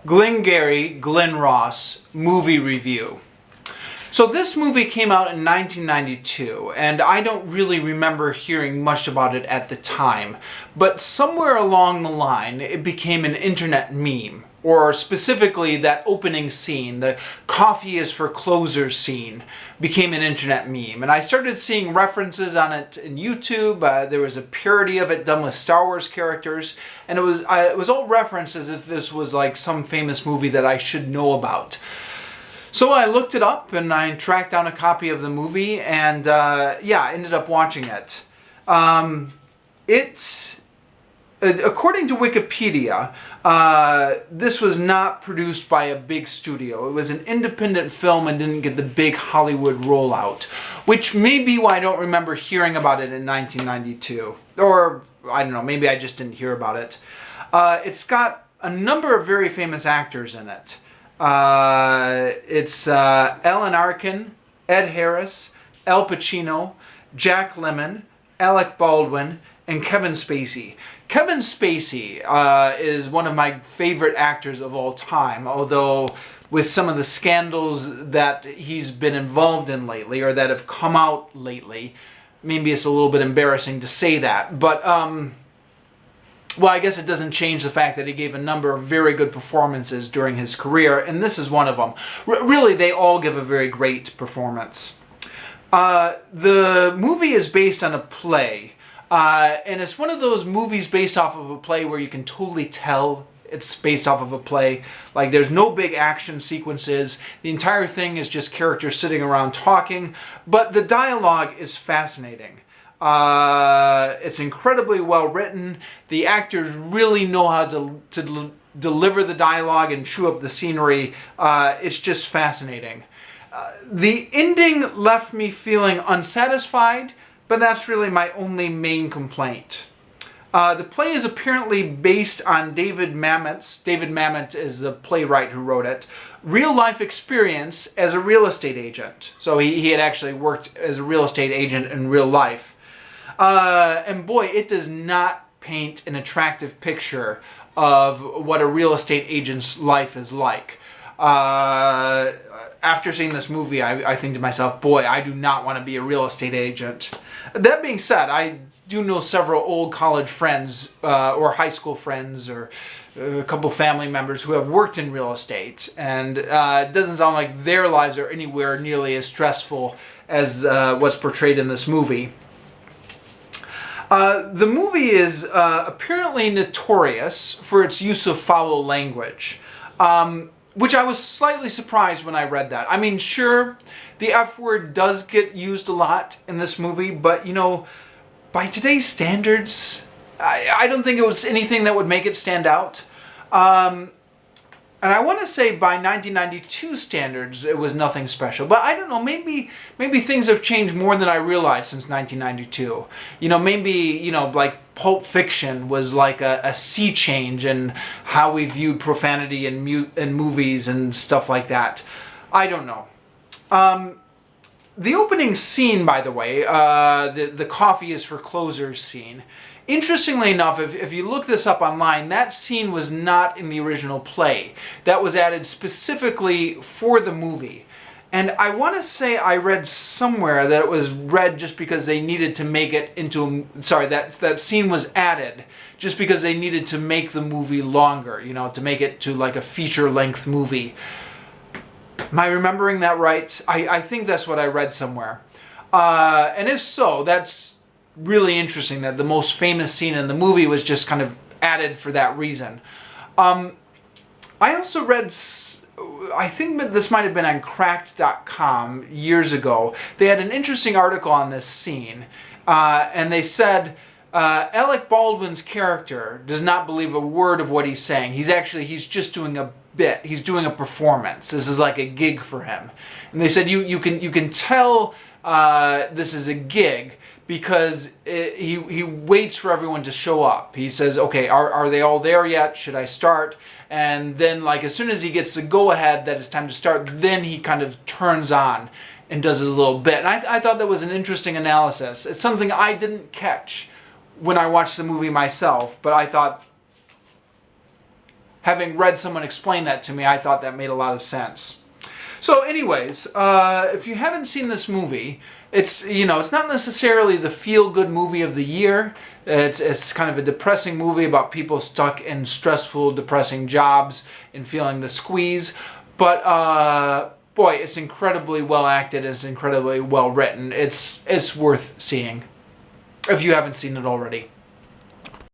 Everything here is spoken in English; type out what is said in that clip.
Glengarry, Glen Ross movie review. So this movie came out in 1992, and I don't really remember hearing much about it at the time, but somewhere along the line it became an internet meme, or specifically that opening scene, the coffee is for closers scene, became an internet meme. And I started seeing references on it in YouTube. There was a parody of it done with Star Wars characters, and it was all referenced as if this was like some famous movie that I should know about. So I looked it up and I tracked down a copy of the movie, and yeah, ended up watching it. According to Wikipedia, this was not produced by a big studio. It was an independent film and didn't get the big Hollywood rollout, which may be why I don't remember hearing about it in 1992. Or, I don't know, maybe I just didn't hear about it. It's got a number of very famous actors in it. It's Alan Arkin, Ed Harris, Al Pacino, Jack Lemmon, Alec Baldwin, and Kevin Spacey. Kevin Spacey is one of my favorite actors of all time, although with some of the scandals that he's been involved in lately, or that have come out lately, maybe it's a little bit embarrassing to say that, but well, I guess it doesn't change the fact that he gave a number of very good performances during his career, and this is one of them. Really, they all give a very great performance. The movie is based on a play, and it's one of those movies based off of a play where you can totally tell it's based off of a play. Like, there's no big action sequences. The entire thing is just characters sitting around talking, but the dialogue is fascinating. It's incredibly well written. The actors really know how to deliver the dialogue and chew up the scenery. It's just fascinating. The ending left me feeling unsatisfied, but that's really my only main complaint. The play is apparently based on David Mamet is the playwright who wrote it, real-life experience as a real estate agent. So he had actually worked as a real estate agent in real life. And boy, it does not paint an attractive picture of what a real estate agent's life is like. After seeing this movie, I think to myself, boy, I do not want to be a real estate agent. That being said, I do know several old college friends, or high school friends, or a couple family members who have worked in real estate, and it doesn't sound like their lives are anywhere nearly as stressful as what's portrayed in this movie. The movie is apparently notorious for its use of foul language, which I was slightly surprised when I read that. I mean, sure, the F word does get used a lot in this movie, but, you know, by today's standards, I don't think it was anything that would make it stand out. And I want to say by 1992 standards, it was nothing special. But I don't know, maybe things have changed more than I realized since 1992. You know, maybe, you know, like Pulp Fiction was like a sea change in how we viewed profanity in movies and stuff like that. I don't know. The opening scene, by the way, the coffee is for closers scene. Interestingly enough, if you look this up online, that scene was not in the original play. That was added specifically for the movie. And I want to say I read somewhere that it was read just because they needed to make it into that scene was added just because they needed to make the movie longer, you know, to make it to like a feature-length movie. Am I remembering that right? I think that's what I read somewhere. And if so, that's really interesting that the most famous scene in the movie was just kind of added for that reason. I also read, I think that this might have been on Cracked.com years ago. They had an interesting article on this scene, and they said Alec Baldwin's character does not believe a word of what he's saying. He's just doing a bit. He's doing a performance. This is like a gig for him. And they said you can tell this is a gig because he waits for everyone to show up. He says, okay, are they all there yet? Should I start? And then, like, as soon as he gets the go-ahead that it's time to start, then he kind of turns on and does his little bit. And I thought that was an interesting analysis. It's something I didn't catch when I watched the movie myself, but I thought having read someone explain that to me, I thought that made a lot of sense. So anyways, if you haven't seen this movie, it's not necessarily the feel-good movie of the year. It's kind of a depressing movie about people stuck in stressful, depressing jobs and feeling the squeeze. But boy, it's incredibly well acted. It's incredibly well written. It's worth seeing if you haven't seen it already.